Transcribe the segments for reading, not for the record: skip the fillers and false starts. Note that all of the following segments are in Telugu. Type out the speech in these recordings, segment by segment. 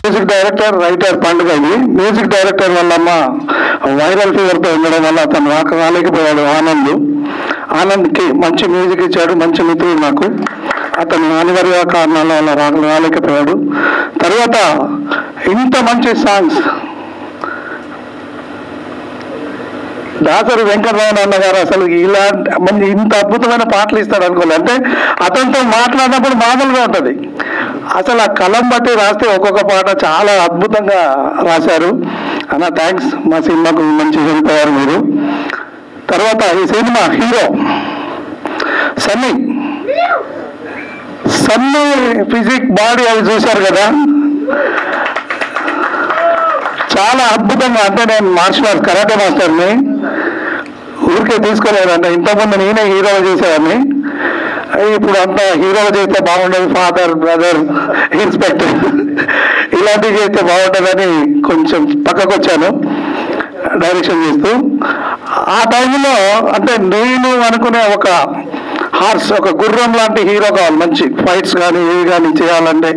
మ్యూజిక్ డైరెక్టర్, రైటర్ పండుగ. ఇది మ్యూజిక్ డైరెక్టర్ వల్లమ్మ వైరల్ ఫీవర్తో ఉండడం వల్ల అతను రాలేకపోయాడు. ఆనంద్కి మంచి మ్యూజిక్ ఇచ్చాడు, మంచి మిత్రుడు నాకు. అతను అనివార్య కారణాల వల్ల రాలేకపోయాడు. తర్వాత ఇంత మంచి సాంగ్స్ దాసరి వెంకటరమణ అన్న గారు అసలు ఇలాంటి ఇంత అద్భుతమైన పాటలు ఇస్తాడు అనుకోలేదు. అంటే అతనితో మాట్లాడినప్పుడు మామూలుగా ఉంటుంది, అసలు ఆ కలం బట్టి రాస్తే ఒక్కొక్క పాట చాలా అద్భుతంగా రాశారు. అన్న థ్యాంక్స్, మా సినిమాకు మంచి హెల్ప్ అయ్యారు మీరు. తర్వాత ఈ cinema hero Sunny physique body అవి చూశారు కదా, చాలా అద్భుతంగా. అంటే నేను మార్షల్ ఆర్ట్స్ కరాటే మాస్టర్ని, ఊరికే తీసుకోలేదంటే ఇంతకుముందు నేనే హీరోగా చేసేవాడిని. ఇప్పుడు అంతా హీరోగా చేస్తే బాగుండదు, ఫాదర్, బ్రదర్, ఇన్స్పెక్టర్ ఇలాంటివి చేస్తే బాగుంటుందని కొంచెం పక్కకు వచ్చాను డైరెక్షన్ చేస్తూ. ఆ టైంలో అంటే నేను అనుకునే ఒక హార్స్, ఒక గుర్రం లాంటి హీరో కావాలి. మంచి ఫైట్స్ కానీ ఏవి కానీ చేయాలంటే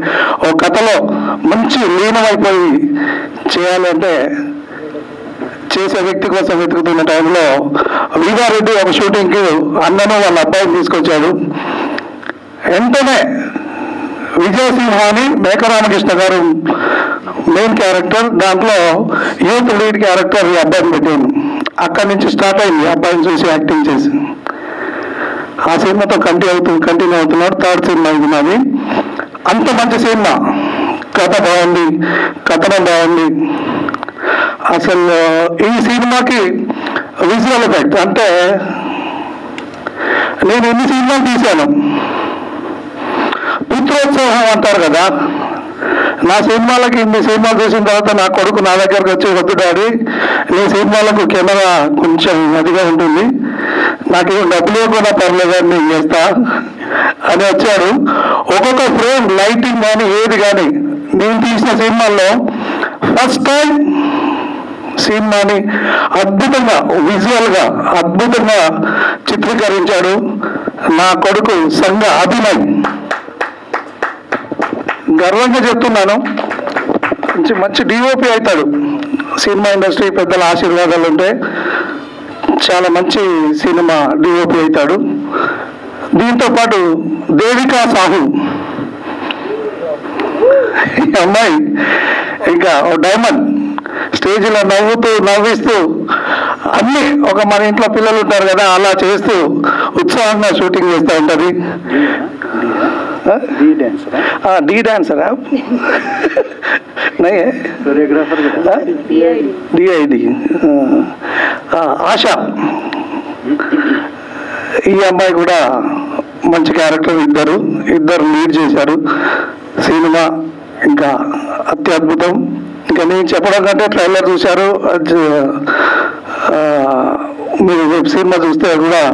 ఒక కథలో మంచి లీనమైపోయి చేయాలంటే చేసే వ్యక్తి కోసం వెతుకుతున్న టైంలో వీరారెడ్డి ఒక షూటింగ్కి అన్నను వాళ్ళ అబ్బాయిని తీసుకొచ్చాడు. వెంటనే విజయసింహ అని మేకరామకృష్ణ గారు మెయిన్ క్యారెక్టర్, దాంట్లో యూత్ లీడ్ క్యారెక్టర్ ఈ అబ్బాయిని పెట్టాను. అక్కడి నుంచి స్టార్ట్ అయింది అబ్బాయిని చూసి యాక్టింగ్ చేసి. ఆ సినిమాతో కంటిన్యూ అవుతున్నాడు. థర్డ్ సినిమా ఇది నాది. అంత మంచి సినిమా, కథ బాగుంది, కథనం బాగుంది. అసలు ఈ సినిమాకి విజువల్ ఎఫెక్ట్ అంటే నేను ఎన్ని సినిమాలు తీశాను, పుత్రోత్సవం అంటారు కదా, నా సినిమాలకి ఇన్ని సినిమాలు చూసిన తర్వాత నా కొడుకు నా దగ్గరకు వచ్చి, వద్దు డాడీ నీ సినిమాలకు కెమెరా కొంచెం అదిగా ఉంటుంది, నాకేం డబ్బులు కూడా పర్లేదు అని నేను చేస్తా అని వచ్చాడు. ఒక్కొక్క ఫ్రేమ్ లైటింగ్ కానీ ఏది కానీ నేను తీసిన సినిమాల్లో ఫస్ట్ టైం సినిమాని అద్భుతంగా విజువల్గా అద్భుతంగా చిత్రీకరించాడు నా కొడుకు సంఘ అభినయ్. గర్వంగా చెప్తున్నాను, మంచి డిఓపి అవుతాడు. సినిమా ఇండస్ట్రీ పెద్దల ఆశీర్వాదాలు ఉంటే చాలా మంచి సినిమా డిఓపి అవుతాడు. దీంతో పాటు దేవికా సాహు అమ్మాయి ఇంకా డైమండ్, స్టేజ్లో నవ్విస్తూ అన్నీ ఒక మన ఇంట్లో పిల్లలు ఉంటారు కదా అలా చేస్తూ ఉత్సాహంగా షూటింగ్ చేస్తూ ఉంటుంది. डी डांसर आप नहीं है, DID ఆశ. ఈ అమ్మాయి కూడా మంచి క్యారెక్టర్, ఇద్దరు లీడ్ చేశారు. సినిమా ఇంకా అత్యద్భుతం. ఇంకా నేను చెప్పడం కంటే ట్రైలర్ చూశారు, మీరు వెబ్ సినిమా చూస్తే కూడా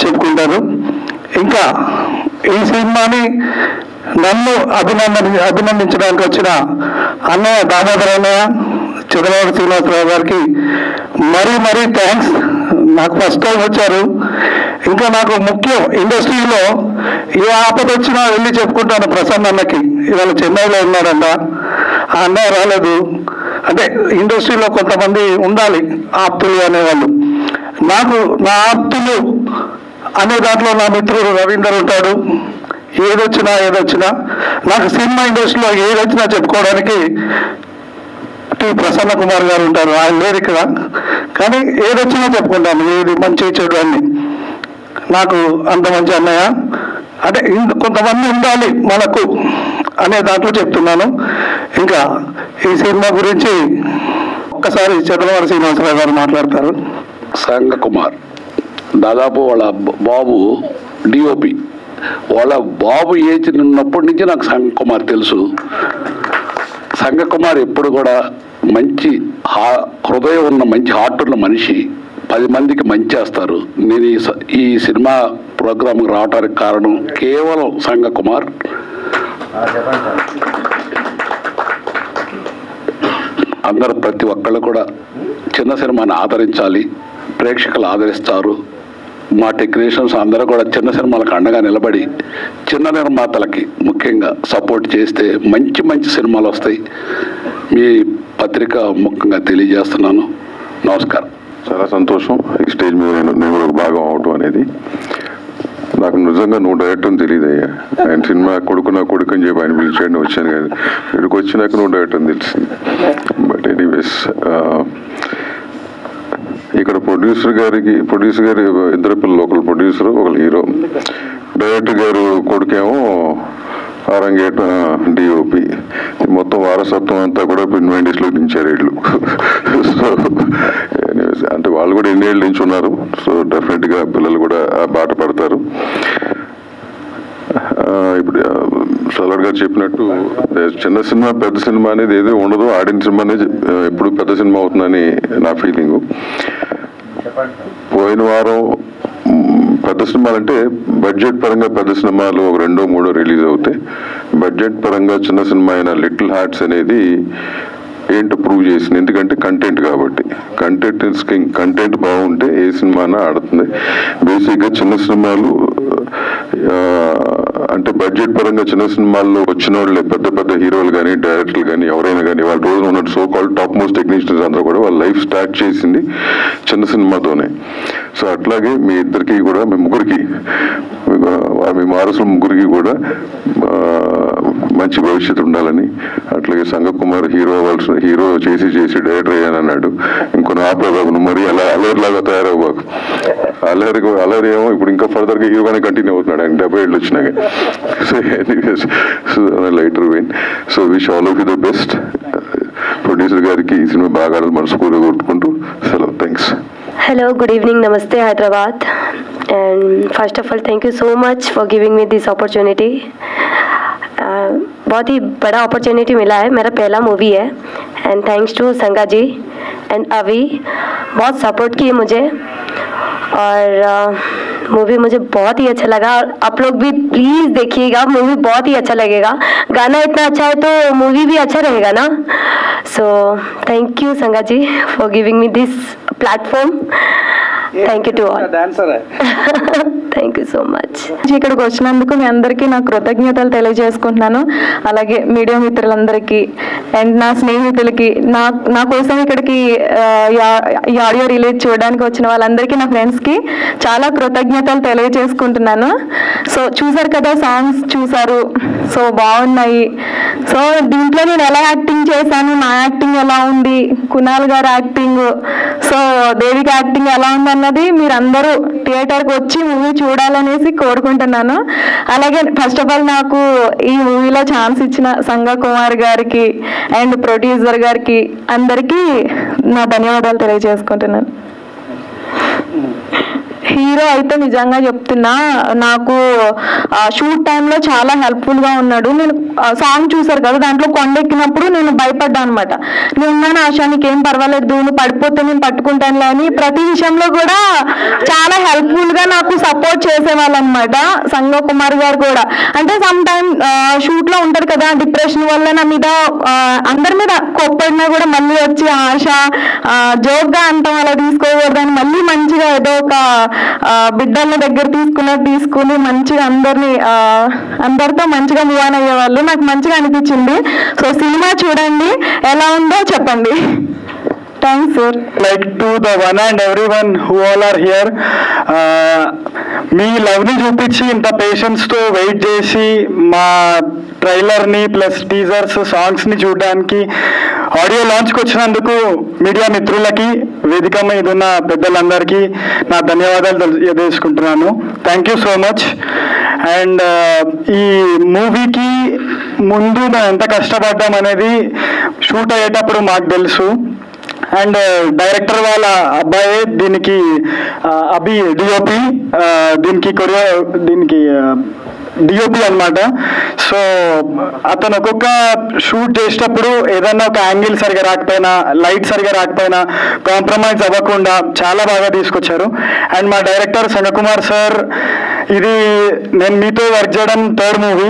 చెప్పుకుంటారు. ఇంకా ఈ సినిమాని నన్ను అభినందించడానికి వచ్చిన అన్నయ్య దామోదర్ అన్నయ్య, చంద్రబాబు శ్రీనివాసరావు గారికి మరీ థ్యాంక్స్. నాకు ఫస్ట్ టైం వచ్చారు. ఇంకా నాకు ముఖ్యం, ఇండస్ట్రీలో ఏ ఆపద వచ్చినా వెళ్ళి చెప్పుకుంటాను ప్రసన్న అన్నకి. ఇవాళ చెన్నైలో ఉన్నాడంట, ఆ అన్నయ్య రాలేదు. అంటే ఇండస్ట్రీలో కొంతమంది ఉండాలి ఆప్తులు అనేవాళ్ళు. నాకు నా ఆప్తులు అనే దాంట్లో నా మిత్రుడు రవీందర్ ఉంటాడు. ఏదొచ్చినా నాకు సినిమా ఇండస్ట్రీలో ఏదొచ్చినా చెప్పుకోవడానికి టి ప్రసన్న కుమార్ గారు ఉంటారు. ఆయన లేరు ఇక్కడ, కానీ ఏదొచ్చినా చెప్పుకుంటాను, ఏది మంచి చెడు అని. నాకు అంత మంచి అన్నయ్య. అంటే కొంతమంది ఉండాలి మనకు అనే దాంట్లో చెప్తున్నాను. ఇంకా ఈ సినిమా గురించి ఒక్కసారి చంద్రబాబు శ్రీనివాసరావు గారు మాట్లాడతారు. సంగకుమార్ దాదాపు వాళ్ళ బాబు డిఓపి, వాళ్ళ బాబు ఏజ్ ఉన్నప్పటి నుంచి నాకు సంగకుమార్ తెలుసు. సంగకుమార్ ఎప్పుడు కూడా మంచి హృదయం ఉన్న, మంచి హార్ట్ ఉన్న మనిషి. 10 మందికి మంచి చేస్తారు. నేను ఈ సినిమా ప్రోగ్రాంకి రావడానికి కారణం కేవలం సంగకుమార్. అందరూ ప్రతి ఒక్కళ్ళు కూడా చిన్న సినిమాని ఆదరించాలి, ప్రేక్షకులు ఆదరిస్తారు. మా టెక్నీషియన్స్ అందరూ కూడా చిన్న సినిమాలకు అండగా నిలబడి చిన్న నిర్మాతలకి ముఖ్యంగా సపోర్ట్ చేస్తే మంచి సినిమాలు వస్తాయి. మీ పత్రిక ముఖ్యంగా తెలియజేస్తున్నాను. నమస్కారం. చాలా సంతోషం ఈ స్టేజ్ మీద నేను కూడా ఒక భాగం అవటం అనేది. నాకు నిజంగా నువ్వు డైరెక్టర్ అని తెలియదు అయ్యా. ఆయన సినిమా కొడుకు నా కొడుకు అని చెప్పి ఆయన పిలిచాడు, వచ్చాను కానీ ఇక్కడికి వచ్చినాక నువ్వు డైరెక్టర్ అని తెలిసింది. బట్ ఎనీవేస్, ఇక్కడ ప్రొడ్యూసర్ గారి ఇద్దరు పిల్లలు, ఒకరు ప్రొడ్యూసర్ ఒకరు హీరో. డైరెక్టర్ గారు కొడుకేమో ఆరంగేట డిఓపి. మొత్తం వారసత్వం అంతా కూడా ఇన్వెంటీస్లో దించారు వీళ్ళు. సో అంటే వాళ్ళు కూడా ఎన్నేళ్ళు నుంచి ఉన్నారు. సో డెఫినెట్గా పిల్లలు కూడా ఆ బాట పడతారు. ఇప్పుడు సలాడ్ గారు చెప్పినట్టు చిన్న సినిమా పెద్ద సినిమా అనేది ఏదో ఉండదు, ఆడిన సినిమా అనేది ఎప్పుడు పెద్ద సినిమా అవుతుందని నా ఫీలింగు. పోయిన వారం పెద్ద సినిమాలు అంటే బడ్జెట్ పరంగా పెద్ద సినిమాలు ఒక 2-3 రిలీజ్ అవుతాయి. బడ్జెట్ పరంగా చిన్న సినిమా అయిన లిటిల్ హార్ట్స్ అనేది ఏంటో ప్రూవ్ చేసింది. ఎందుకంటే కంటెంట్ కాబట్టి. కంటెంట్ బాగుంటే ఏ సినిమానా ఆడుతుంది. బేసిక్గా చిన్న సినిమాలు అంటే బడ్జెట్ పరంగా చిన్న సినిమాల్లో వచ్చిన వాళ్ళే పెద్ద పెద్ద హీరోలు కానీ డైరెక్టర్లు కానీ ఎవరైనా కానీ వాళ్ళ రోజు ఉన్నట్టు so called top most technicians అందరూ కూడా వాళ్ళ లైఫ్ స్టార్ట్ చేసింది చిన్న సినిమాతోనే. సో అట్లాగే మీ ఇద్దరికి కూడా, మీ ముగ్గురికి, మీ వారసుల ముగ్గురికి కూడా మంచి భవిష్యత్తు ఉండాలని, అట్లాగే సంగకుమార్ హీరో చేసి డైరెక్టర్ అయ్యానన్నాడు. ఇంకొన్ని ఆపేబాబు మరి అలా అలరిలాగా తయారవ్వబాకు. అలరి ఏమో ఇప్పుడు ఇంకా ఫర్దర్గా హీరోగానే కంటిన్యూ అవుతున్నాడు ఆయన 70 ఏళ్ళు వచ్చినాక. So anyways, lighter vein. So wish all of you the best. Producer గారికి ఈ సినిమా బాగా ఆడాలి మనస్ఫూర్తిగా కోరుకుంటూ సెలవు. Thanks. Hello, good evening, Namaste Hyderabad, and first of all thank you so much for giving me this opportunity. बहुत ही बड़ा अपॉर्चुनिटी मिला है, मेरा पहला मूवी है एंड थैंक्स टू संगा जी एंड अभी बहुत सपोर्ट किए मुझे और मूवी मुझे बहुत ही अच्छा लगा और आप लोग भी प्लीज़ देखिएगा, मूवी बहुत ही अच्छा लगेगा. गाना इतना अच्छा है तो मूवी भी अच्छा रहेगा ना. सो thank you Sanga ji for giving me this platform. Thank you to all. Thank you so much. ఇక్కడికి వచ్చినందుకు మీ అందరికీ నా కృతజ్ఞతలు తెలియజేసుకుంటున్నాను. అలాగే మీడియా మిత్రులందరికీ అండ్ నా స్నేహితులకి, నా కోసం ఇక్కడికి ఈ ఆడియో రిలీజ్ చూడడానికి వచ్చిన వాళ్ళందరికీ, నా ఫ్రెండ్స్కి చాలా కృతజ్ఞతలు తెలియజేసుకుంటున్నాను. సో చూసారు కదా, సాంగ్స్ చూసారు, సో బాగున్నాయి. సో దీంట్లో నేను ఎలా యాక్టింగ్ చేశాను, నా యాక్టింగ్ ఎలా ఉంది, కునాల్ గారి యాక్టింగ్, సో దేవిక యాక్టింగ్ ఎలా ఉంది అన్నది మీరందరూ థియేటర్కి వచ్చి మూవీ చూడాలనేసి కోరుకుంటున్నాను. అలాగే ఫస్ట్ ఆఫ్ ఆల్ నాకు ఈ మూవీలో ఛాన్స్ ఇచ్చిన సంగా కుమార్ గారికి అండ్ ప్రొడ్యూసర్ గారికి అందరికీ నా ధన్యవాదాలు తెలియజేసుకుంటున్నాను. హీరో అయితే నిజంగా చెప్తున్నా, నాకు షూట్ టైంలో చాలా హెల్ప్ఫుల్గా ఉన్నాడు. నేను సాంగ్ చూసారు కదా, దాంట్లో కొండెక్కినప్పుడు నేను భయపడ్డా అనమాట. నేను ఉన్నాను ఆశా, నీకేం పర్వాలేదు, నువ్వు పడిపోతే నేను పట్టుకుంటానులే అని ప్రతి విషయంలో కూడా చాలా హెల్ప్ఫుల్గా నాకు సపోర్ట్ చేసేవాళ్ళు అనమాట. సంగా కుమార్ గారు కూడా అంటే సమ్ టైమ్ షూట్లో ఉంటారు కదా, డిప్రెషన్ వల్ల నా మీద అందరి మీద కోప్పడినా కూడా మళ్ళీ వచ్చి ఆశ జోక్గా అంటాం అలా తీసుకోకూడదని మళ్ళీ మంచిగా ఏదో ఒక బిడ్డల దగ్గర తీసుకుని మంచిగా అందరితో మంచిగా మూవ్ ఆన్ అయ్యేవాళ్ళు. నాకు మంచిగా అనిపించింది. సో సినిమా చూడండి, ఎలా ఉందో చెప్పండి. Thanks sir. Like to the one and everyone who all are here, మీ లవ్ని చూపించి ఇంత పేషెన్స్తో వెయిట్ చేసి మా ట్రైలర్ని ప్లస్ టీజర్స్ సాంగ్స్ని చూడడానికి ఆడియో లాంచ్కి వచ్చినందుకు మీడియా మిత్రులకి, వేదిక మీద ఉన్న పెద్దలందరికీ నా ధన్యవాదాలు తెలియజేసుకుంటున్నాను. Thank you so much. And ఈ మూవీకి ముందు మేము ఎంత కష్టపడ్డాం అనేది షూట్ అయ్యేటప్పుడు మాకు తెలుసు. అండ్ డైరెక్టర్ వాళ్ళ అబ్బాయే దీనికి అభి డిఓపి, దీనికి డిఓపి అనమాట. సో అతను ఒక్కొక్క షూట్ చేసేటప్పుడు ఏదన్నా ఒక యాంగిల్ సరిగా రాకపోయినా, లైట్ సరిగా రాకపోయినా కాంప్రమైజ్ అవ్వకుండా చాలా బాగా తీసుకొచ్చారు. అండ్ మా డైరెక్టర్ సంగకుమార్ సార్, ఇది నేను మీతో వర్క్ చేయడం 3rd movie.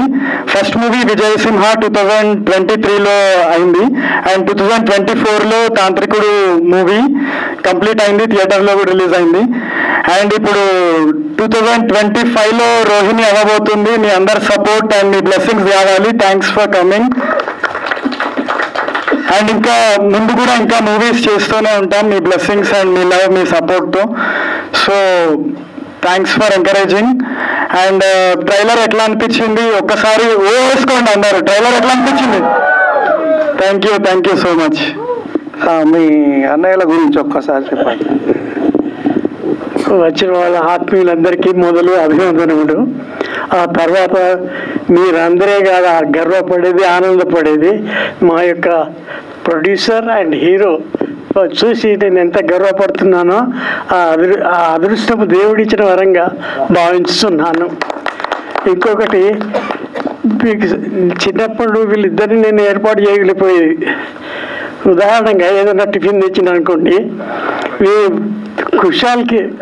First movie Vijayasimha 2023లో అయింది అండ్ 2024లో తాంత్రికుడు మూవీ కంప్లీట్ అయింది, థియేటర్లో కూడా రిలీజ్ అయింది. అండ్ ఇప్పుడు 2025లో రోహిణి అవ్వబోతుంది. మీ అందరి సపోర్ట్ అండ్ మీ బ్లెస్సింగ్స్ కావాలి. Thanks for coming. అండ్ ఇంకా ముందు కూడా ఇంకా మూవీస్ చేస్తూనే ఉంటాం మీ బ్లెస్సింగ్స్ అండ్ మీ లవ్ మీ సపోర్ట్తో. So thanks for encouraging. And trailer ఎట్లా అనిపించింది ఒక్కసారి వేసుకోండి అన్నారు. ట్రైలర్ ఎట్లా అనిపించింది? Thank you so much. మీ అన్నయ్యల గురించి ఒక్కసారి చెప్పండి. వచ్చిన వాళ్ళ ఆత్మీయులందరికీ మొదలు అభినందనములు. ఆ తర్వాత మీరందరే కాదు గర్వపడేది ఆనందపడేది మా యొక్క ప్రొడ్యూసర్ అండ్ హీరో చూసి నేను ఎంత గర్వపడుతున్నానో ఆ అదృష్టపు దేవుడిచ్చిన వరంగా భావిస్తున్నాను. ఇంకొకటి మీకు చిన్నప్పుడు వీళ్ళిద్దరిని నేను ఏర్పాటు చేయగలిగిపోయేది. ఉదాహరణగా ఏదైనా టిఫిన్ తెచ్చిన అనుకోండి,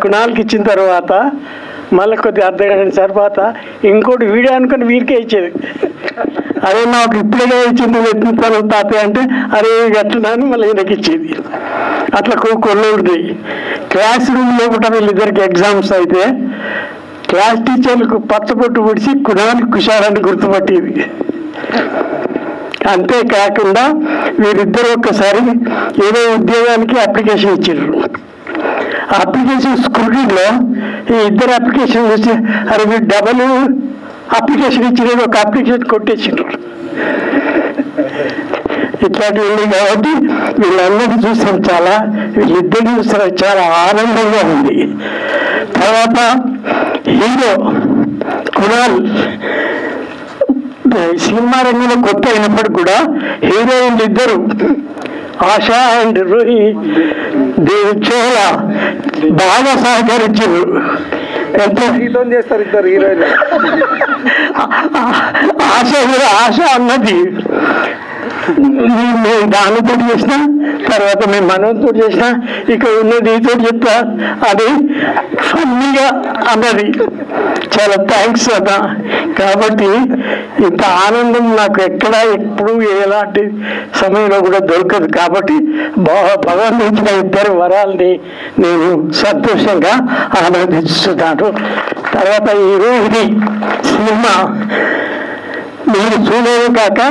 కుణాల్కి ఇచ్చిన తర్వాత మళ్ళీ కొద్ది అర్ధగంట తర్వాత ఇంకోటి వీడియో అనుకుని వీరికే ఇచ్చేది. అదే నాకు ఇప్పుడే ఇచ్చింది వెతుకుతాను తాతయ్య అంటే అరే ఎట్లున్నాను మళ్ళీ ఈయనకి ఇచ్చేది. అట్లా కొన్ని ఉంటాయి. క్లాస్ రూమ్లో కూడా వీళ్ళిద్దరికి ఎగ్జామ్స్ అయితే క్లాస్ టీచర్లకు పచ్చబొట్టు పొడిచి కుణానికి కుషారాన్ని గుర్తుపట్టేది. అంతేకాకుండా వీరిద్దరు ఒక్కసారి ఏదో ఉద్యోగానికి అప్లికేషన్ ఇచ్చారు. అప్లికేషన్ స్క్రూటీలో ఈ ఇద్దరు అప్లికేషన్ చూసి అరే మీరు డబల్ అప్లికేషన్ ఇచ్చిన ఒక అప్లికేషన్ కొట్టేసిండ్రు. ఇట్లాంటివి ఉంది కాబట్టి వీళ్ళందరినీ చూసాం, వీళ్ళిద్దరిని చూసాం, చాలా ఆనందంగా ఉంది. తర్వాత హీరో కుణాల్ సినిమా రంగంలో కొత్త అయినప్పటికీ కూడా హీరోయిన్లు ఇద్దరు ఆశా అండ్ రూహి చాలా బాగా సహకరించారు. చేస్తారు ఇద్దరు హీరోయిన్. ఆశ అన్నది మేము దానితో చేసిన తర్వాత మేము మనతో చేసిన ఇక ఉన్నది ఈతో చెప్తా అది ఫన్నీగా అన్నది. చాలా థ్యాంక్స్ అదా. కాబట్టి ఇంత ఆనందం నాకు ఎప్పుడు ఎలాంటి సమయంలో కూడా దొరకదు. కాబట్టి భగవంతుడిచ్చిన ఇద్దరు వరాల్ని నేను సంతోషంగా ఆనందిస్తున్నాను. తర్వాత ఈ రోహిణి సినిమా నేను చూడలేదు కాక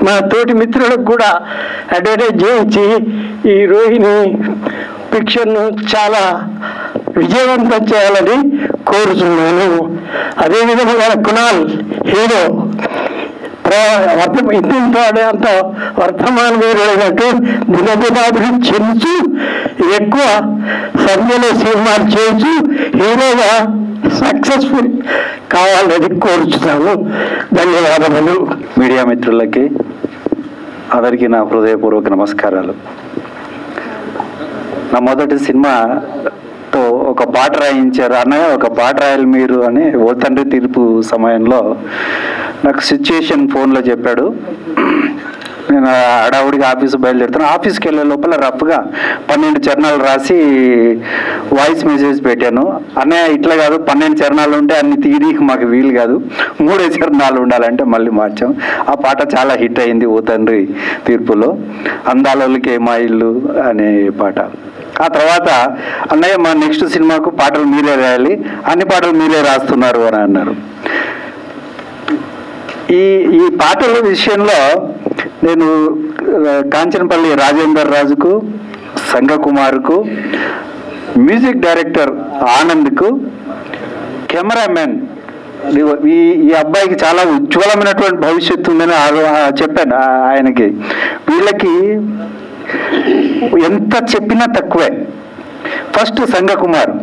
మా తోటి మిత్రులకు కూడా అడ్వర్టైజ్ చేయించి ఈ రోహిణి పిక్చర్ను చాలా విజయవంతం చేయాలని కోరుతున్నాను. అదేవిధంగా కుణాల్ హీరో అంత వర్తమాన వీరుడైనట్టు దినదినాభివృద్ధి చెందుతూ ఎక్కువ సంఖ్యలో సినిమాలు చేస్తూ హీరోగా సక్సెస్ఫుల్ కావాలని కోరుచున్నాను. ధన్యవాదములు. మీడియా మిత్రులకి అందరికీ నా హృదయపూర్వక నమస్కారాలు. నా మొదటి సినిమాతో ఒక పాట రాయించారు అన్నయ్య, ఒక పాట రాయాలి మీరు అని ఓ తండ్రి తీర్పు సమయంలో నాకు సిచ్యుయేషన్ ఫోన్లో చెప్పాడు. నేను హడావుడిగా ఆఫీసు బయలుదేరుతాను. ఆఫీస్కి వెళ్ళే లోపల రఫ్గా 12 చరణాలు రాసి వాయిస్ మెసేజ్ పెట్టాను. అన్నయ్య ఇట్లా కాదు, 12 చరణాలు ఉంటే అన్ని తీయడానికి మాకు వీలు కాదు, 3 చరణాలు ఉండాలంటే మళ్ళీ మార్చాం. ఆ పాట చాలా హిట్ అయింది ఓ తండ్రి తీర్పులో. అందాలకి మా ఇల్లు అనే పాట. ఆ తర్వాత అన్నయ్య మా నెక్స్ట్ సినిమాకు పాటలు మీరే రాయాలి, అన్ని పాటలు మీరే రాస్తున్నారు అని అన్నారు. ఈ పాటల విషయంలో నేను కాంచనపల్లి రాజేందర్ రాజుకు, సంగకుమార్కు, మ్యూజిక్ డైరెక్టర్ ఆనంద్కు, కెమెరామెన్ ఈ అబ్బాయికి చాలా ఉజ్వలమైనటువంటి భవిష్యత్తు ఉందని చెప్పాను ఆయనకి. వీళ్ళకి ఎంత చెప్పినా తక్కువే. ఫస్ట్ సంగకుమార్,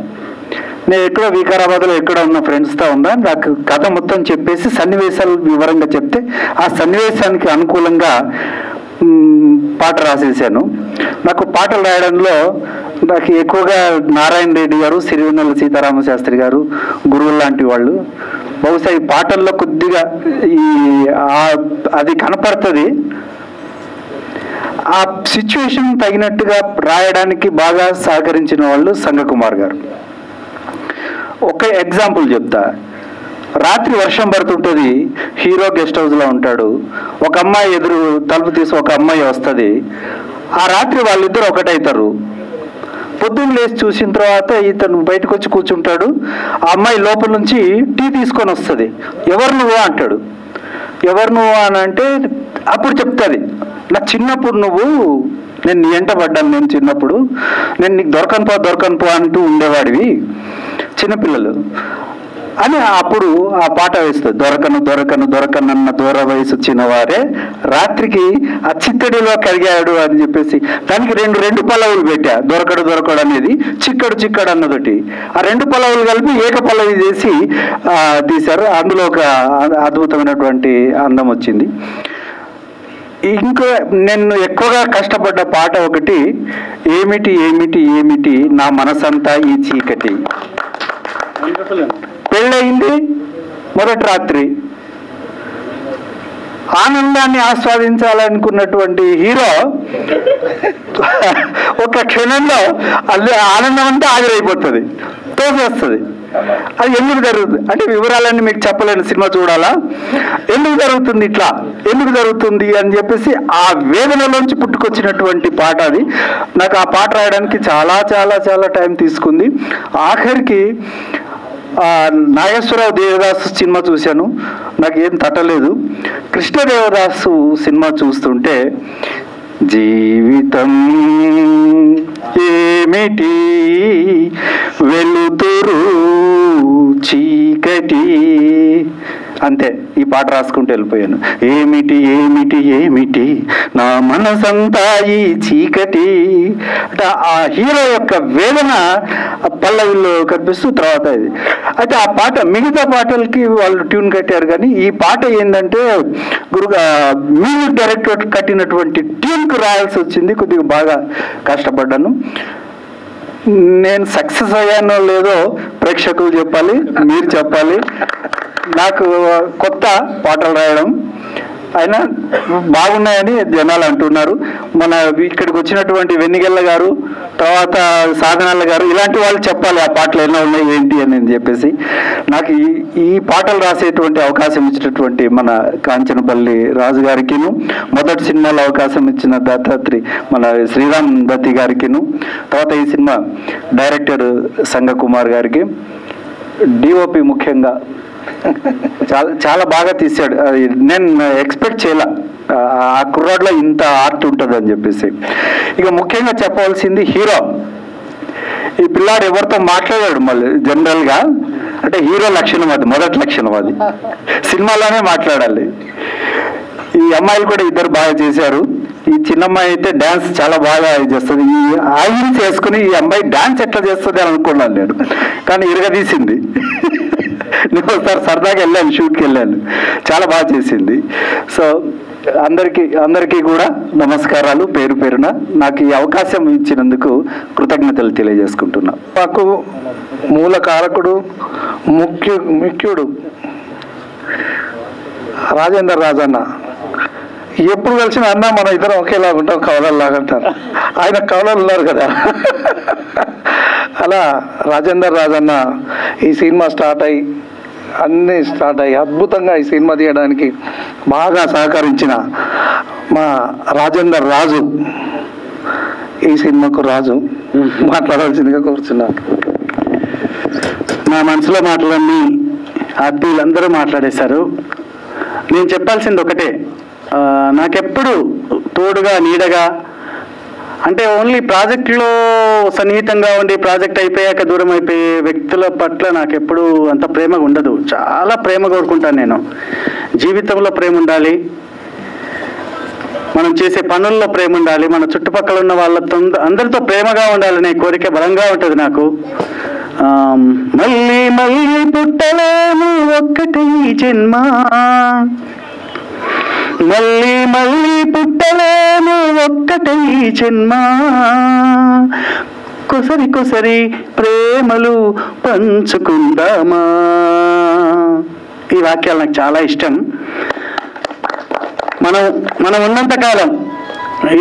నేను ఎక్కడో వికారాబాద్లో ఎక్కడ ఉన్న ఫ్రెండ్స్తో ఉన్నా, నాకు కథ మొత్తం చెప్పేసి సన్నివేశాలు వివరంగా చెప్తే ఆ సన్నివేశానికి అనుకూలంగా పాట రాసేసాను. నాకు పాటలు రాయడంలో నాకు ఎక్కువగా నారాయణ రెడ్డి గారు, సిరివెన్నెల సీతారామ శాస్త్రి గారు గురువులు లాంటి వాళ్ళు. బహుశా ఈ పాటల్లో కొద్దిగా అది కనపడుతుంది. ఆ సిచ్యువేషన్ తగినట్టుగా రాయడానికి బాగా సహకరించిన వాళ్ళు సంగకుమార్ గారు. ఒక ఎగ్జాంపుల్ చెప్తా. రాత్రి వర్షం పడుతుంటుంది, హీరో గెస్ట్ హౌస్లో ఉంటాడు. ఒక అమ్మాయి ఎదురు తలుపు తీసి ఒక అమ్మాయి వస్తుంది. ఆ రాత్రి వాళ్ళిద్దరు ఒకటవుతారు. పొద్దున్న లేచి చూసిన తర్వాత ఇతను బయటకు వచ్చి కూర్చుంటాడు. ఆ అమ్మాయి లోపల నుంచి టీ తీసుకొని వస్తుంది. ఎవరు నువ్వు అంటాడు. ఎవరు నువ్వు అని అంటే అప్పుడు చెప్తుంది, నా చిన్నప్పుడు నేను నీ వెంట పడ్డాను, నేను చిన్నప్పుడు నేను నీకు దొరకను పో అంటూ ఉండేవాడివి చిన్నపిల్లలు అని అప్పుడు ఆ పాట వేస్తుంది. దొరకనన్న దూర వయసు చిన్నవారే రాత్రికి ఆ చిత్తడిలో కరిగాడు అని చెప్పేసి దానికి రెండు పల్లవులు పెట్టా. దొరకడు అనేది చిక్కడు అన్నదొటి, ఆ రెండు పల్లవులు కలిపి ఏక పల్లవి చేసి తీశారు. అందులో ఒక అద్భుతమైనటువంటి అందం వచ్చింది. ఇంకో నేను ఎక్కువగా కష్టపడ్డ పాట ఒకటి, ఏమిటి నా మనసంతా ఈ చీకటి. పెళ్ళయింది మొదటి రాత్రి, ఆనందాన్ని ఆస్వాదించాలనుకున్నటువంటి హీరో ఒక క్షణంలో ఆనందం అంతా ఆవిరైపోతుంది, తోసేస్తుంది. అది ఎందుకు జరుగుతుంది అంటే వివరాలన్నీ మీకు చెప్పలేను, సినిమా చూడాలా. ఎందుకు జరుగుతుంది అని చెప్పేసి ఆ వేదనలోంచి పుట్టుకొచ్చినటువంటి పాట అది. నాకు ఆ పాట రాయడానికి చాలా చాలా చాలా టైం తీసుకుంది. ఆఖరికి నాగేశ్వరరావు దేవదాసు సినిమా చూశాను, నాకేం తట్టలేదు. కృష్ణదేవదాసు సినిమా చూస్తుంటే జీవితం ఏమిటి వెలుతురు చీకటి, అంతే. ఈ పాట రాసుకుంటూ వెళ్ళిపోయాను. ఏమిటి నా మనసంతా ఈ చీకటి అంటే ఆ హీరో యొక్క వేదన పల్లవిలో కనిపిస్తూ తర్వాత ఇది. అయితే ఆ పాట మిగతా పాటలకి వాళ్ళు ట్యూన్ కట్టారు, కానీ ఈ పాట ఏంటంటే మ్యూజిక్ డైరెక్టర్ కట్టినటువంటి ట్యూన్కి రాయాల్సి వచ్చింది. కొద్దిగా బాగా కష్టపడ్డాను. నేను సక్సెస్ అయ్యానో లేదో ప్రేక్షకులు చెప్పాలి, మీరు చెప్పాలి. నాకు కొత్త పాటలు రాయడం, అయినా బాగున్నాయని జనాలు అంటున్నారు. మన ఇక్కడికి వచ్చినటువంటి వెన్నిగెల్ల గారు, తర్వాత సాధనాల గారు, ఇలాంటి వాళ్ళు చెప్పాలి ఆ పాటలు ఎలా ఉన్నాయి ఏంటి అని చెప్పేసి. నాకు ఈ పాటలు రాసేటువంటి అవకాశం ఇచ్చినటువంటి మన కాంచనపల్లి రాజు గారికిను, మొదటి సినిమాలో అవకాశం ఇచ్చిన దత్తాత్రి మన శ్రీరామ్ దత్తి గారికిను, తర్వాత ఈ సినిమా డైరెక్టర్ సంగకుమార్ గారికి, డిఓపి ముఖ్యంగా చాలా బాగా తీశాడు. నేను ఎక్స్పెక్ట్ చేయలే ఆ కుర్రాడ్లో ఇంత ఆర్ట్ ఉంటుంది అని చెప్పేసి. ఇక ముఖ్యంగా చెప్పవలసింది హీరో. ఈ పిల్లాడు ఎవరితో మాట్లాడాడు మళ్ళీ జనరల్గా, అంటే హీరో లక్షణం అది, మొదటి లక్షణం అది, సినిమాలోనే మాట్లాడాలి. ఈ అమ్మాయిలు కూడా ఇద్దరు బాగా చేశారు. ఈ చిన్నమ్మాయి అయితే డ్యాన్స్ చాలా బాగా చేస్తుంది. ఈ ఆయిల్స్ వేసుకుని ఈ అమ్మాయి డ్యాన్స్ ఎట్లా చేస్తుంది అని అనుకున్నాను నేను, కానీ ఇరగదీసింది. నేను ఒకసారి సరదాగా వెళ్ళాను, షూట్కి వెళ్ళాను, చాలా బాగా చేసింది. సో అందరికీ కూడా నమస్కారాలు పేరు పేరున. నాకు ఈ అవకాశం ఇచ్చినందుకు కృతజ్ఞతలు తెలియజేసుకుంటున్నా. మాకు మూల కారకుడు ముఖ్యుడు రాజేందర్ రాజన్న. ఎప్పుడు కలిసిన అన్న మనం ఇద్దరం ఒకేలాగా ఉంటాం, కవలల్లాగా అంటారు. ఆయన కవలలు ఉన్నారు కదా. అలా రాజేందర్ రాజన్న ఈ సినిమా స్టార్ట్ అయ్యి అద్భుతంగా ఈ సినిమా తీయడానికి బాగా సహకరించిన మా రాజేందర్ రాజు, ఈ సినిమాకు రాజు మాట్లాడాల్సిందిగా కోరుచున్నాను. నా మనసులో మాటలన్నీ ఆత్మీయులందరూ మాట్లాడేశారు. నేను చెప్పాల్సింది ఒకటే, నాకెప్పుడు తోడుగా నీడగా, అంటే ఓన్లీ ప్రాజెక్టులో సన్నిహితంగా ఉండి ప్రాజెక్ట్ అయిపోయాక దూరం అయిపోయే వ్యక్తుల పట్ల నాకు ఎప్పుడు అంత ప్రేమగా ఉండదు. చాలా ప్రేమ కోరుకుంటాను నేను. జీవితంలో ప్రేమ ఉండాలి, మనం చేసే పనుల్లో ప్రేమ ఉండాలి, మన చుట్టుపక్కల ఉన్న వాళ్ళతో అందరితో ప్రేమగా ఉండాలనే కోరిక బలంగా ఉంటుంది నాకు. మళ్ళీ మళ్ళీ పుట్టలేము ఒక్కటే జన్మ, మళ్ళీ మళ్ళీ పుట్టలేము ఒక్కటే జన్మ, కొసరి ప్రేమలు పంచుకుందామా. ఈ వాక్యాలు నాకు చాలా ఇష్టం. మనం ఉన్నంతకాలం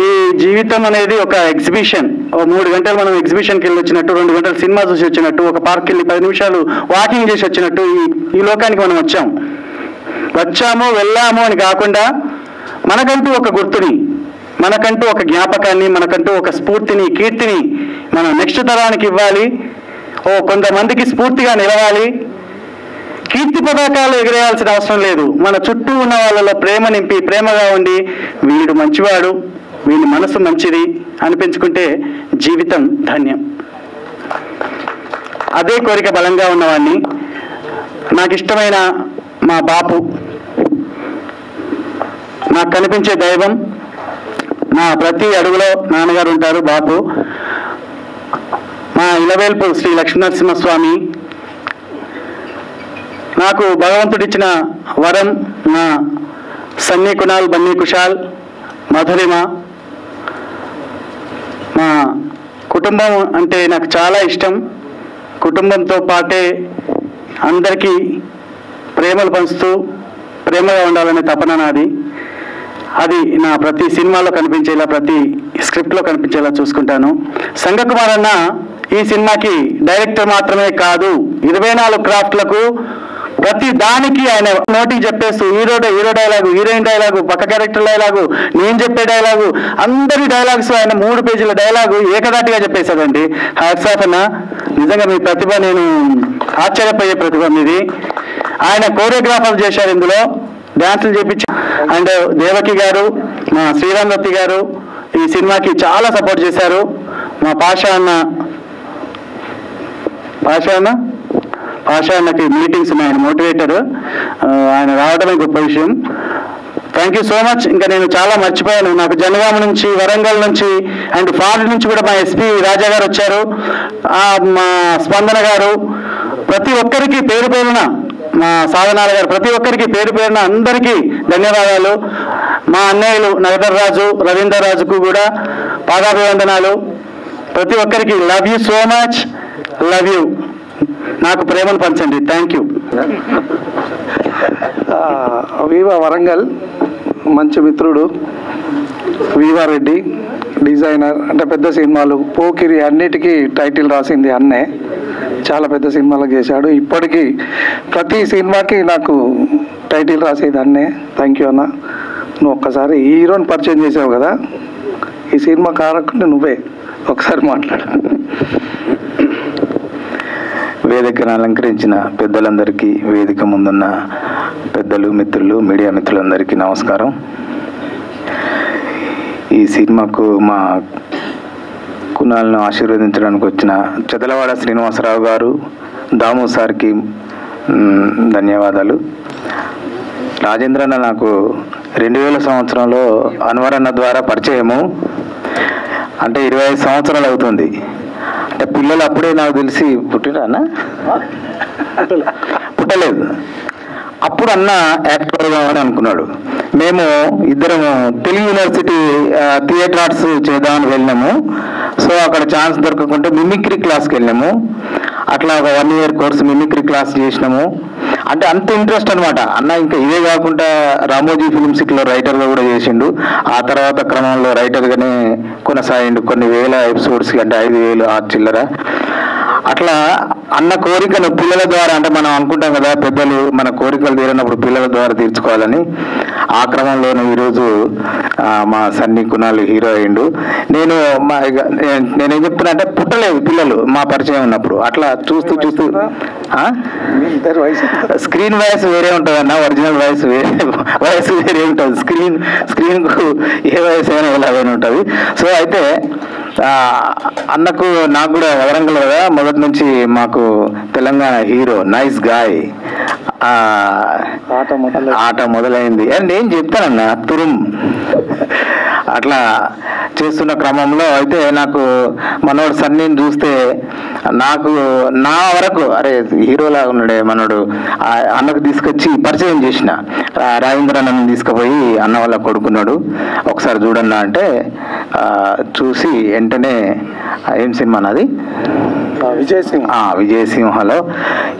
ఈ జీవితం అనేది ఒక ఎగ్జిబిషన్. 3 గంటలు మనం ఎగ్జిబిషన్కి వెళ్ళి వచ్చినట్టు, 2 గంటలు సినిమా చూసి వచ్చినట్టు, ఒక పార్క్కి వెళ్ళి 10 నిమిషాలు వాకింగ్ చేసి వచ్చినట్టు ఈ లోకానికి మనం వచ్చాము వెళ్ళాము అని కాకుండా మనకంటూ ఒక గుర్తుని, మనకంటూ ఒక జ్ఞాపకాన్ని, మనకంటూ ఒక స్ఫూర్తిని, కీర్తిని మనం నెక్స్ట్ తరానికి ఇవ్వాలి. కొంతమందికి స్ఫూర్తిగా నిలవాలి. కీర్తి పతాకాలు ఎగరేయాల్సిన అవసరం లేదు. మన చుట్టూ ఉన్న వాళ్ళలో ప్రేమ నింపి, ప్రేమగా ఉండి వీడు మంచివాడు, వీడి మనసు మంచిది అనిపించుకుంటే జీవితం ధన్యం. అదే కోరిక బలంగా ఉన్నవాడిని. నాకు ఇష్టమైన మా బాపు, నాకు కనిపించే దైవం. నా ప్రతి అడుగులో నాన్నగారు ఉంటారు, బాపు. మా ఇలవేల్పు శ్రీ లక్ష్మీనరసింహస్వామి. నాకు భగవంతుడిచ్చిన వరం నా సన్నీ కునాల్, బన్నీ కుషాల్, మధురిమ. మా కుటుంబం అంటే నాకు చాలా ఇష్టం. కుటుంబంతో పాటే అందరికీ ప్రేమలు పంచుతూ ప్రేమగా ఉండాలనే తపన నాది. అది నా ప్రతి సినిమాలో కనిపించేలా, ప్రతి స్క్రిప్ట్లో కనిపించేలా చూసుకుంటాను. సంగకుమార్ అన్న ఈ సినిమాకి డైరెక్టర్ మాత్రమే కాదు, 24 క్రాఫ్ట్లకు ప్రతి దానికి ఆయన నోటికి చెప్పేస్తూ హీరో డైలాగు, హీరోయిన్ డైలాగు, పక్క క్యారెక్టర్ డైలాగు, నేను చెప్పే డైలాగు, అందరి డైలాగ్స్ ఆయన 3 పేజీల డైలాగు ఏకదాటిగా చెప్పేశాడండి. హ్యాట్స్ ఆఫ్ అన్న, నిజంగా మీ ప్రతిభ, నేను ఆశ్చర్యపోయే ప్రతిభ మీది. ఆయన కోరియోగ్రాఫర్ చేశారు, ఇందులో డ్యాన్సులు చేపించి. అండ్ దేవకి గారు, మా శ్రీరామ్ రత్తి గారు ఈ సినిమాకి చాలా సపోర్ట్ చేశారు. మా పాషా అన్నకి మీటింగ్స్ ఉన్నాయి, ఆయన మోటివేటర్. ఆయన రావడమే గొప్ప విషయం. Thank you so much. ఇంకా నేను చాలా మర్చిపోయాను. నాకు జనగామ నుంచి, వరంగల్ నుంచి అండ్ ఫారెన్ నుంచి కూడా మా ఎస్పీ రాజా గారు వచ్చారు, మా స్పందన గారు, ప్రతి ఒక్కరికి పేరు పేరున, మా సాధనాల గారు, ప్రతి ఒక్కరికి పేరు పేరున అందరికీ ధన్యవాదాలు. మా అన్నయ్యలు నగదర్ రాజు, రవీందర్ రాజుకు కూడా పాదాభివందనాలు. ప్రతి ఒక్కరికి love you so much, love you. నాకు ప్రేమను పంచండి. Thank you. వీవా వరంగల్ మంచి మిత్రుడు, వీవా రెడ్డి డిజైనర్, అంటే పెద్ద సినిమాలు పోకిరి అన్నిటికీ టైటిల్ రాసింది అన్నే. చాలా పెద్ద సినిమాలకు చేశాడు. ఇప్పటికీ ప్రతి సినిమాకి నాకు టైటిల్ రాసేది అన్నే. థ్యాంక్ యూ అన్న. నువ్వు ఒక్కసారి హీరోని పరిచయం చేసావు కదా, ఈ సినిమా కారకుండా నువ్వే ఒకసారి మాట్లాడు. వేదికను అలంకరించిన పెద్దలందరికీ, వేదిక ముందున్న పెద్దలు, మిత్రులు, మీడియా మిత్రులందరికీ నమస్కారం. ఈ సినిమాకు మా కునాల్ను ఆశీర్వదించడానికి వచ్చిన చెదలవాడ శ్రీనివాసరావు గారు, దాము సార్కి ధన్యవాదాలు. రాజేంద్రన్న నాకు 2000 సంవత్సరంలో అన్వర్ అన్న ద్వారా పరిచయము. అంటే 25 సంవత్సరాలు అవుతుంది. అంటే పిల్లలు అప్పుడే నాకు తెలిసి పుట్టిరానా, పుట్టలేదు. అప్పుడు అన్న యాక్టర్ కావాలని అనుకున్నాడు. మేము ఇద్దరము తెలుగు యూనివర్సిటీ థియేటర్ ఆర్ట్స్ చేద్దామని వెళ్ళినాము. సో అక్కడ ఛాన్స్ దొరకకుంటే మిమిక్రీ క్లాస్కి వెళ్ళినాము. అట్లా ఒక 1 year కోర్సు మిమిక్రీ క్లాస్ చేసినాము. అంటే అంత ఇంట్రెస్ట్ అనమాట అన్న. ఇంకా ఇదే కాకుండా రామోజీ ఫిల్మ్ సిటీలో రైటర్గా కూడా చేసిండు. ఆ తర్వాత క్రమంలో రైటర్గానే కొనసాగిండు కొన్ని వేల ఎపిసోడ్స్కి, అంటే 5,000 ఆ చిల్లర. అట్లా అన్న కోరికను పిల్లల ద్వారా, అంటే మనం అనుకుంటాం కదా పెద్దలు మన కోరికలు తీరినప్పుడు పిల్లల ద్వారా తీర్చుకోవాలని, ఆ క్రమంలోనూ ఈరోజు మా సన్నీ కునాల్ హీరో అయ్యిండు. నేనేం చెప్తున్నా అంటే పుట్టలేదు పిల్లలు మా పరిచయం ఉన్నప్పుడు. అట్లా చూస్తూ స్క్రీన్ వాయిస్ వేరే ఉంటుంది అన్న, ఒరిజినల్ వాయిస్ వేరే ఉంటుంది. స్క్రీన్కు ఏ వయసు అయినా ఎలాగైనా ఉంటుంది. సో అయితే అన్నకు నాకు కూడా వరంగల్ కదా మొదటి నుంచి మాకు తెలంగాణ హీరో, నైస్ గాయ్, ఆట మొదలైంది అని నేను చెప్తానన్న తురుం. అట్లా చేస్తున్న క్రమంలో అయితే నాకు మనోడు సన్నీని చూస్తే నాకు నా వరకు అరే హీరోలాగా ఉన్నాడే మనోడు, అన్నకు తీసుకొచ్చి పరిచయం చేసిన. రాజేంద్ర అన్నను తీసుకుపోయి అన్న వాళ్ళ కొడుకున్నాడు, ఒకసారి చూడన్నా అంటే చూసి వెంటనే ఏం సినిమా నాది, విజయసింహలో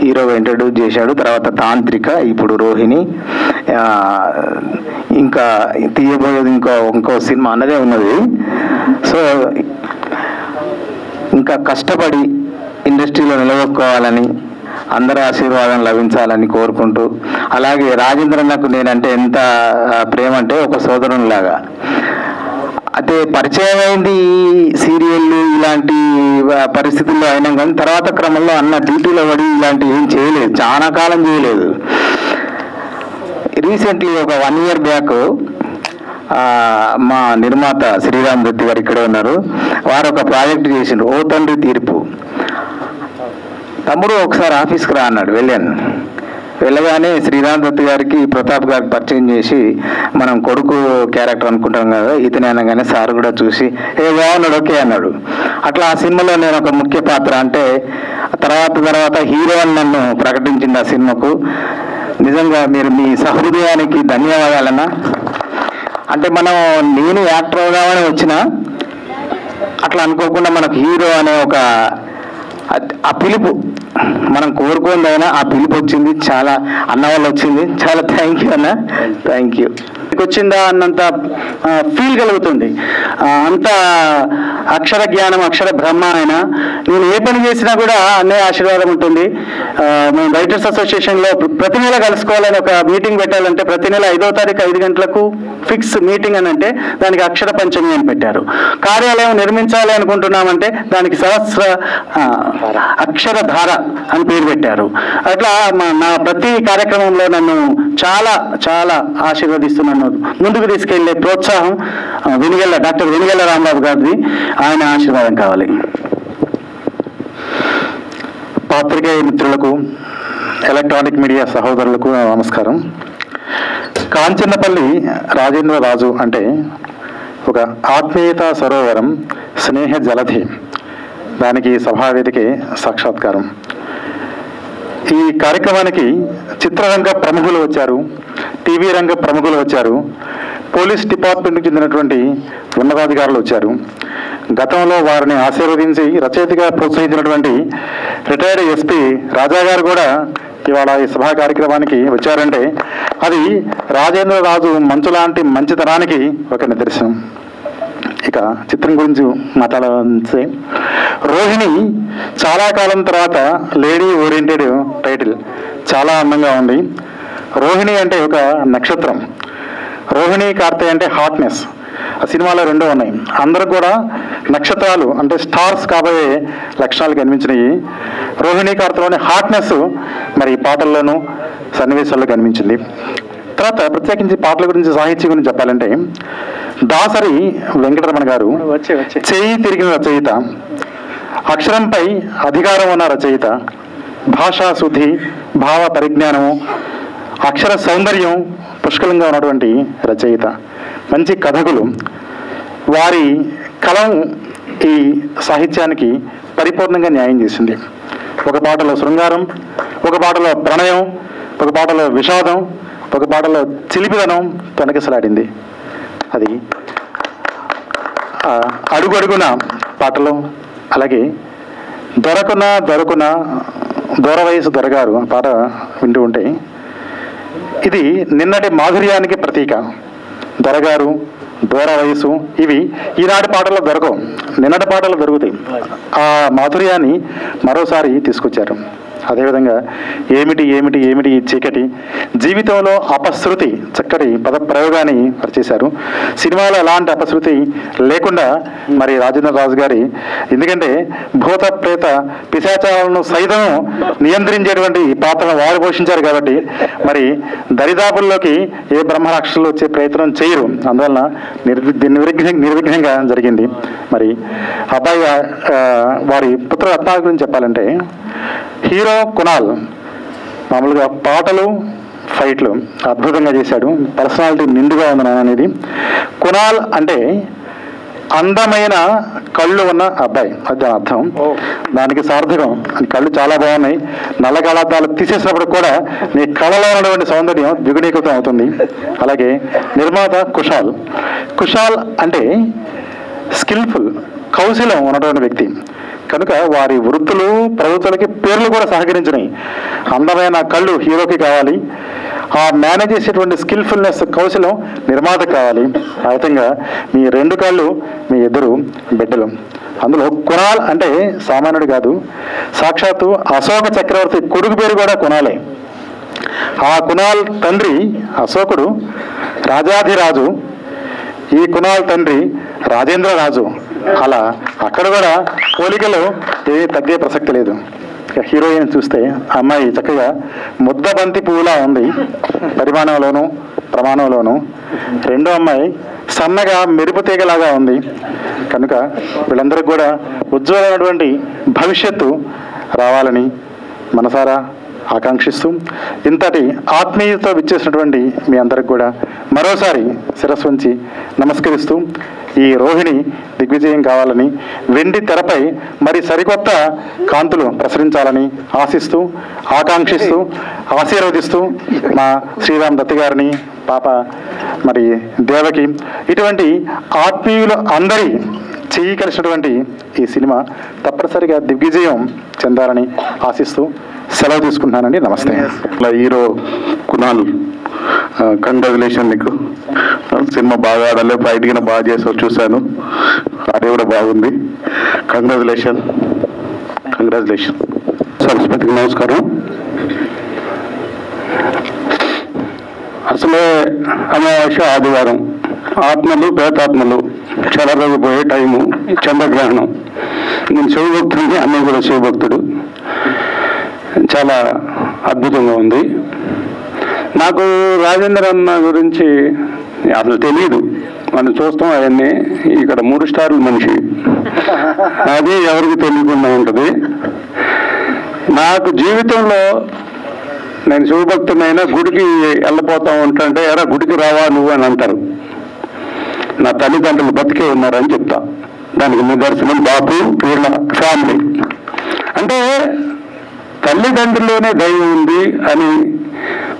హీరోగా ఇంట్రడ్యూస్ చేశాడు. తర్వాత తాంత్రిక, ఇప్పుడు రోహిణి, ఇంకా తీయబోయేది ఇంకో సినిమా అన్నదే ఉన్నది. సో ఇంకా కష్టపడి ఇండస్ట్రీలో నిలదొక్కోవాలని, అందరి ఆశీర్వాదం లభించాలని కోరుకుంటూ, అలాగే రాజేంద్ర నాకు నేనంటే ఎంత ప్రేమ అంటే ఒక సోదరునిలాగా. అయితే పరిచయం అయింది ఈ సీరియళ్ళు ఇలాంటి పరిస్థితుల్లో అయినా కానీ తర్వాత క్రమంలో అన్న డ్యూటీలో పడి ఇలాంటి ఏం చేయలేదు, చాలా కాలం చేయలేదు. రీసెంట్లీ ఒక 1 year బ్యాక్ మా నిర్మాత శ్రీరామ్ రెడ్డి గారు ఇక్కడే ఉన్నారు, వారు ఒక ప్రాజెక్ట్ చేసిండ్రు, ఓ తండ్రి తీర్పు. తమ్ముడు ఒకసారి ఆఫీస్కి రా అన్నాడు, వెళ్ళాను. వెళ్ళగానే శ్రీరామ్ దత్ గారికి ప్రతాప్ గారికి పరిచయం చేసి, మనం కొడుకు క్యారెక్టర్ అనుకుంటాం కదా ఇతనే అనగానే సార్ కూడా చూసి బాగున్నాడు ఓకే అన్నాడు. అట్లా ఆ సినిమాలో నేను ఒక ముఖ్య పాత్ర, అంటే తర్వాత హీరో అని నన్ను ప్రకటించింది ఆ సినిమాకు. నిజంగా మీరు మీ సహృదయానికి ధన్యవాదాలన్నా. అంటే నేను యాక్టర్ అవుదామని వచ్చిన అట్లా అనుకోకుండా మనకు హీరో అనే ఒక ఆ పిలుపు మనం కోరుకుందైనా ఆ పిలుపు వచ్చింది, చాలా అన్న వాళ్ళు వచ్చింది. చాలా థ్యాంక్ యూ అన్న, థ్యాంక్ యూ. వచ్చిందా అన్నంత ఫీల్ కలుగుతుంది. అంత అక్షర జ్ఞానం, అక్షర బ్రహ్మ అయినా నేను ఏ పని చేసినా కూడా అనే ఆశీర్వాదం ఉంటుంది. మేము రైటర్స్ అసోసియేషన్లో ప్రతి నెల కలుసుకోవాలని ఒక మీటింగ్ పెట్టాలంటే ప్రతి నెల 5వ తారీఖు 5 గంటలకు ఫిక్స్ మీటింగ్ అని అంటే దానికి అక్షర పంచమి అని పెట్టారు. కార్యాలయం నిర్మించాలి అనుకుంటున్నామంటే దానికి సహస్ర అక్షరధార అని పేరు పెట్టారు. అట్లా నా ప్రతి కార్యక్రమంలో నన్ను చాలా చాలా ఆశీర్వదిస్తున్నాను, ముందుకు తీసుకెళ్లే ప్రోత్సాహం డాక్టర్ వెనిగెల్ల రాంబాబు గారిది, ఆయన ఆశీర్వాదం కావాలి. పాత్రికేయ మిత్రులకు, ఎలక్ట్రానిక్ మీడియా సహోదరులకు నమస్కారం. కాంచన్నపల్లి రాజేంద్ర రాజు అంటే ఒక ఆత్మీయత సరోవరం, స్నేహ జలధి. దానికి సభావేదికే సాక్షాత్కారం. ఈ కార్యక్రమానికి చిత్రరంగ ప్రముఖులు వచ్చారు, టీవీ రంగ ప్రముఖులు వచ్చారు, పోలీస్ డిపార్ట్మెంట్కి చెందినటువంటి ఉన్నతాధికారులు వచ్చారు. గతంలో వారిని ఆశీర్వదించి రచయితగా ప్రోత్సహించినటువంటి రిటైర్డ్ ఎస్పీ రాజా గారు కూడా ఇవాళ ఈ సభా కార్యక్రమానికి వచ్చారంటే అది రాజేంద్ర రాజు మంచు లాంటి మంచితనానికి ఒక నిదర్శనం. ఇక చిత్రం గురించి మాట్లాడాలంటే, రోహిణి చాలా కాలం తర్వాత లేడీ ఓరియంటెడ్ టైటిల్, చాలా అందంగా ఉంది. రోహిణి అంటే ఒక నక్షత్రం, రోహిణి కార్తె అంటే హాట్నెస్. ఆ సినిమాలో 2 ఉన్నాయి. అందరూ కూడా నక్షత్రాలు అంటే స్టార్స్ కాబోయే లక్షణాలు కనిపించినాయి. రోహిణి కార్తెలోని హాట్నెస్ మరి పాటల్లోనూ సన్నివేశాల్లో కనిపించింది. తర్వాత ప్రత్యేకించి పాటల గురించి, సాహిత్యం గురించి చెప్పాలంటే, దాసరి వెంకటరమణ గారు చేయి తిరిగిన రచయిత, అక్షరంపై అధికారం ఉన్న రచయిత, భాషా శుద్ధి, భావ పరిజ్ఞానము, అక్షర సౌందర్యం పుష్కలంగా ఉన్నటువంటి రచయిత, మంచి కథకులు. వారి కలం ఈ సాహిత్యానికి పరిపూర్ణంగా న్యాయం చేసింది. ఒక పాటలో శృంగారం, ఒక పాటలో ప్రణయం, ఒక పాటలో విషాదం, ఒక పాటలో చిలిపిదనం తొనకిసలాడింది. అది అడుగడుగున పాటలు. అలాగే దొరకున దొరవయసు దొరగారు ఆ పాట వింటూ ఉంటే ఇది నిన్నటి మాధుర్యానికి ప్రతీక. దొరగారు, దూర వయసు ఇవి ఈనాటి పాటల్లో దొరకవు, నిన్నటి పాటల్లో దొరుకుతాయి. ఆ మాధుర్యాన్ని మరోసారి తీసుకొచ్చారు. అదేవిధంగా ఏమిటి ఏమిటి ఏమిటి ఈ చీకటి, జీవితంలో అపశృతి చక్కటి పద ప్రయోగాన్ని చేశారు. సినిమాలో ఎలాంటి అపశృతి లేకుండా మరి రాజేంద్ర రాజు గారి, ఎందుకంటే భూత ప్రేత పిశాచాలను సైతం నియంత్రించేటువంటి పాత్రను వారు పోషించారు కాబట్టి మరి దరిదాపుల్లోకి ఏ బ్రహ్మరాక్షసులు వచ్చే ప్రయత్నం చేయరు. అందువలన నిర్విఘ్నంగా జరిగింది. మరి అబ్బాయి వారి పుత్ర రత్నాల గురించి చెప్పాలంటే, హీరో కునాల్ మామూలుగా పాటలు ఫైట్లు అద్భుతంగా చేశాడు, పర్సనాలిటీ నిండుగా ఉంది నాన్న అనేది. కునాల్ అంటే అందమైన కళ్ళు ఉన్న అబ్బాయి, అది అర్థం. దానికి సార్థకం. కళ్ళు చాలా బాగున్నాయి, నల్ల కళాద్దాలు తీసేసినప్పుడు కూడా నీ కళలో ఉన్నటువంటి సౌందర్యం ద్విగుణీకృతం అవుతుంది. అలాగే నిర్మాత కుషాల్ అంటే స్కిల్ఫుల్, కౌశలం ఉన్నటువంటి వ్యక్తి కనుక వారి వృత్తులు ప్రవృత్తులకి పేర్లు కూడా సహకరించినాయి. అందమైన కళ్ళు హీరోకి కావాలి, ఆ మేనేజ్ చేసేటువంటి స్కిల్ఫుల్నెస్ కౌశలం నిర్మాతకు కావాలి. ఆ విధంగా మీ 2 కళ్ళు మీ 2 బిడ్డలు. అందులో కునాల్ అంటే సామాన్యుడు కాదు, సాక్షాత్తు అశోక చక్రవర్తి కొడుకు పేరు కూడా కునాలే. ఆ కునాల్ తండ్రి అశోకుడు రాజాధిరాజు, ఈ కునాల్ తండ్రి రాజేంద్ర రాజు. అలా అక్కడ కూడా పోలికలు ఏమీ తగ్గే ప్రసక్తి లేదు. హీరోయిన్ చూస్తే ఆ అమ్మాయి చక్కగా ముద్దబంతి పువ్వులా ఉంది పరిమాణంలోనూ ప్రమాణంలోనూ. రెండో అమ్మాయి సన్నగా మెరుపు తీగలాగా ఉంది. కనుక వీళ్ళందరికీ కూడా ఉజ్వలమైనటువంటి భవిష్యత్తు రావాలని మనసారా ఆకాంక్షిస్తూ ఇంతటి ఆత్మీయతతో విచ్చేసినటువంటి మీ అందరికి కూడా మరోసారి శిరస్సు వంచి నమస్కరిస్తూ ఈ రోహిణి దిగ్విజయం కావాలని, వెండి తెరపై మరి సరికొత్త కాంతులు ప్రసరించాలని ఆశిస్తూ ఆకాంక్షిస్తూ ఆశీర్వదిస్తూ మా శ్రీరామ్ దత్తి గారిని, పాప మరి దేవకి, ఇటువంటి ఆత్మీయులు అందరి చెయ్యి కలిసినటువంటి ఈ సినిమా తప్పనిసరిగా దిగ్విజయం చెందాలని ఆశిస్తూ సెలవు తీసుకుంటున్నానండి. నమస్తే. హీరో కునాల్, కంగ్రాచులేషన్ నీకు. సినిమా బాగా ఆడాలి, ఫైట్ కింద బాగా చేసావు, చూశాను. అది కూడా బాగుంది. కంగ్రాచులేషన్. సరస్వతికి నమస్కారం. అసలే అమావాస్య ఆదివారం, ఆత్మలు ప్రేతాత్మలు చెలరగిపోయే టైము, చంద్రగ్రహణం. నేను శివభక్తుడిని, అన్నయ్య కూడా శివభక్తుడు. చాలా అద్భుతంగా ఉంది. నాకు రాజేంద్ర అన్న గురించి అసలు తెలియదు. మనం చూస్తాం అవన్నీ. ఇక్కడ 3 స్టార్ల మనిషి, అది ఎవరికి తెలియకుండా ఉంటుంది. నాకు జీవితంలో నేను శివభక్తునైనా గుడికి వెళ్ళిపోతా ఉంటుంటే ఎరా గుడికి రావా నువ్వు అని అంటారు. నా తల్లిదండ్రులు బతికే ఉన్నారని చెప్తా. దానికి నిదర్శనం బాపు వీళ్ళ ఫ్యామిలీ. అంటే తల్లిదండ్రుల్లోనే దైవం ఉంది అని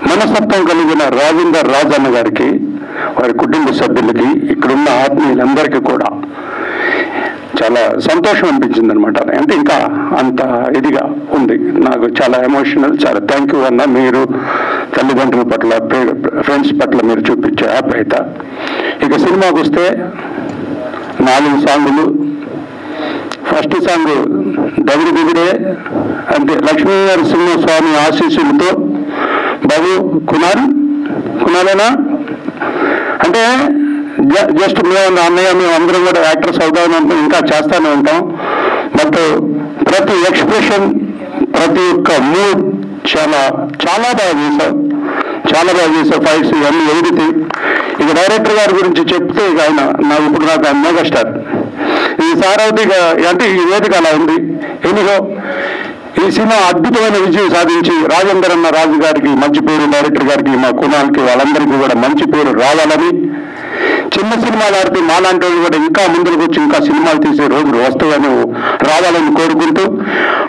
మనస్తత్వం కలిగిన రాజేందర్ రాజ్ అన్న గారికి, వారి కుటుంబ సభ్యులకి, ఇక్కడున్న ఆత్మీయులందరికీ కూడా చాలా సంతోషం అనిపించింది అనమాట. అంటే ఇంకా అంత ఇదిగా ఉంది. నాకు చాలా ఎమోషనల్. చాలా థ్యాంక్ యూ అన్న. మీరు తల్లిదండ్రుల పట్ల, ఫ్రెండ్స్ పట్ల మీరు చూపించే ఆప్యాయత. ఇక సినిమాకి వస్తే 4 సాంగులు. ఫస్ట్ సాంగ్ దగుడు దిగుడే, అంటే లక్ష్మీ నరసింహస్వామి ఆశీస్సులతో బాబు కునాలేనా అంటే జస్ట్ మేము అన్నయ్య మేము అందరం కూడా యాక్టర్స్ అవుతామని ఉంటాం, ఇంకా చేస్తానే ఉంటాం. బట్ ప్రతి ఎక్స్ప్రెషన్, ప్రతి ఒక్క మూడ్ చాలా చాలా బాగా చేశాం. చాలా బాగా చేశాం. ఫైట్స్ ఇవన్నీ ఎవ్రీథింగ్. ఇక డైరెక్టర్ గారి గురించి చెప్తే ఇక ఆయన ఇప్పుడు నాకు మెగాస్టార్. ఈ సారవతి అంటే ఈ వేదిక అలా ఉంది. ఎనిహో ఈ సినిమా అద్భుతమైన విజయం సాధించి రాజేందర్ అన్న రాజు గారికి మంచి పేరు, డైరెక్టర్ గారికి, మా కునాల్కి, వాళ్ళందరికీ కూడా మంచి పేరు రావాలని, చిన్న సినిమాలు ఆడితే మాలాంటి వాళ్ళు కూడా ఇంకా ముందుకు వచ్చి ఇంకా సినిమాలు తీసే రోజులు వస్తాయని రావాలని కోరుకుంటూ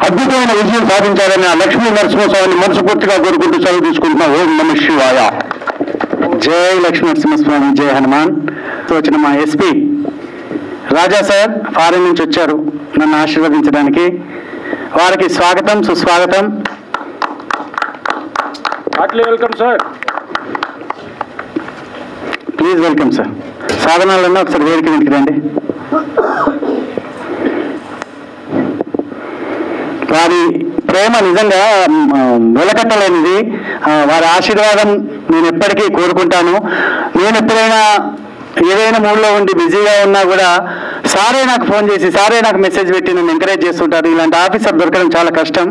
అద్భుతమైన విజయం సాధించాలని ఆ లక్ష్మీ నరసింహస్వామిని మనస్ఫూర్తిగా కోరుకుంటూ సెలవు తీసుకుంటున్నా. ఓం నమః శివాయ. జై లక్ష్మీ నరసింహస్వామి, జై హనుమాన్. వచ్చిన మా ఎస్పీ రాజా సార్ ఫారెన్ నుంచి వచ్చారు నన్ను ఆశీర్వదించడానికి. వారికి స్వాగతం, సుస్వాగతం. Welcome sir. Please welcome sir. సాధనాలన్నా ఒకసారి వేదిక మీదకి రండి. వారి ప్రేమ నిజంగా వెలకట్టలేనిది. వారి ఆశీర్వాదం నేను ఎప్పటికీ కోరుకుంటాను. నేను ఎప్పుడైనా ఏదైనా మూడ్లో ఉండి బిజీగా ఉన్నా కూడా సారే నాకు ఫోన్ చేసి, సారే నాకు మెసేజ్ పెట్టి నన్ను ఎంకరేజ్ చేస్తుంటారు. ఇలాంటి ఆఫీసర్ దొరకడం చాలా కష్టం.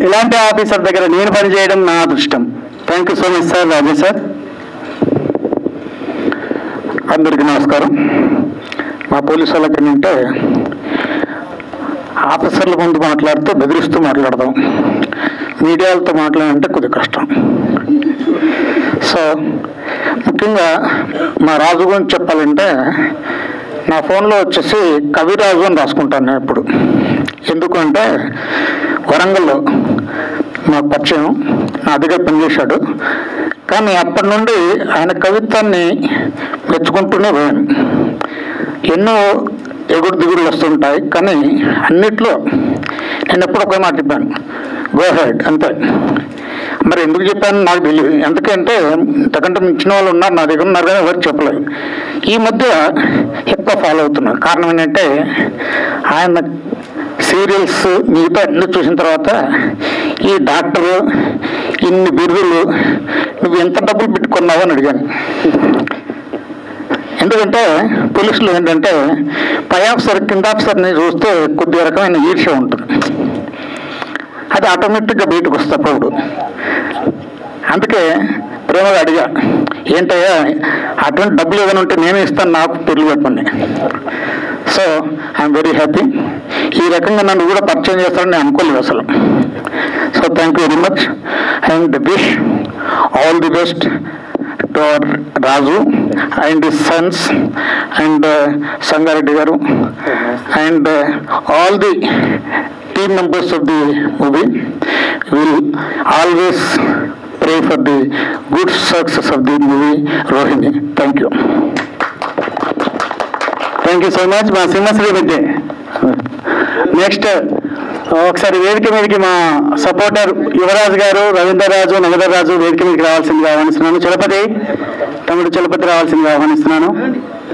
ఇలాంటి ఆఫీసర్ దగ్గర నేను పనిచేయడం నా అదృష్టం. Thank you so much sir. Raje sir. అందరికీ నమస్కారం. మా పోలీసు వాళ్ళకి ఏంటంటే ఆఫీసర్ల ముందు మాట్లాడుతూ బెదిరిస్తూ మాట్లాడదాం, మీడియాలతో మాట్లాడాలంటే కొద్దిగా కష్టం. సో ముఖ్యంగా మా రాజు గురించి చెప్పాలంటే నా ఫోన్లో వచ్చేసి కవిరాజు అని రాసుకుంటాను నేను ఎప్పుడు. ఎందుకంటే వరంగల్లో మాకు పరిచయం, నా దగ్గర పనిచేశాడు. కానీ అప్పటి నుండి ఆయన కవిత్వాన్ని మెచ్చుకుంటూనే పోయాను. ఎన్నో ఎగుడు దిగుడులు వస్తుంటాయి, కానీ అన్నిట్లో నేను ఎప్పుడు ఒకే మాట చెప్పాను, గో హెడ్ అంతే. మరి ఎందుకు చెప్పాను నాకు తెలియదు. ఎందుకంటే ఇంతకంటే మించిన వాళ్ళు ఉన్నారు నా దగ్గర ఉన్నారు, కానీ ఎవరికి చెప్పలేదు. ఈ మధ్య ఎక్కువ ఫాలో అవుతున్నారు. కారణం ఏంటంటే ఆయన సీరియల్స్ మిగతా అన్ని చూసిన తర్వాత ఈ డాక్టరు ఇన్ని బిరుదులు నువ్వు ఎంత డబ్బులు పెట్టుకున్నావు అని అడిగాను. ఎందుకంటే పోలీసులు ఏంటంటే పై ఆఫీసర్ కింద ఆఫీసర్ని చూస్తే కొద్ది రకమైన ఈర్ష్య ఉంటుంది, అది ఆటోమేటిక్గా బయటకు వస్తప్పుడు. అందుకే ప్రేమగా అడిగా, ఏంటయ్యా అటువంటి డబ్బులు ఏదైనా ఉంటే నేనే ఇస్తాను, నాకు పెళ్లి పెట్టండి. So I'm very happy. ఈ రకంగా నన్ను కూడా పరిచయం చేస్తారని నేను అనుకోలేదు అసలు. So thank you very much and wish all the best to our Raju and his sons and Sangareddy గారు and all the team members of the movie. Will always pray for the good success of the movie Rohini. Thank you. Thank you so much మా సింహశ్రీ మధ్య. నెక్స్ట్ ఒకసారి వేదిక మీదకి మా సపోర్టర్ యువరాజు గారు, రవీంద్రరాజు, నగదరాజు వేదిక మీదకి రావాల్సిందిగా ఆహ్వానిస్తున్నాను. చలపతి తమ్ముడు చలపతి రావాల్సిందిగా ఆహ్వానిస్తున్నాను.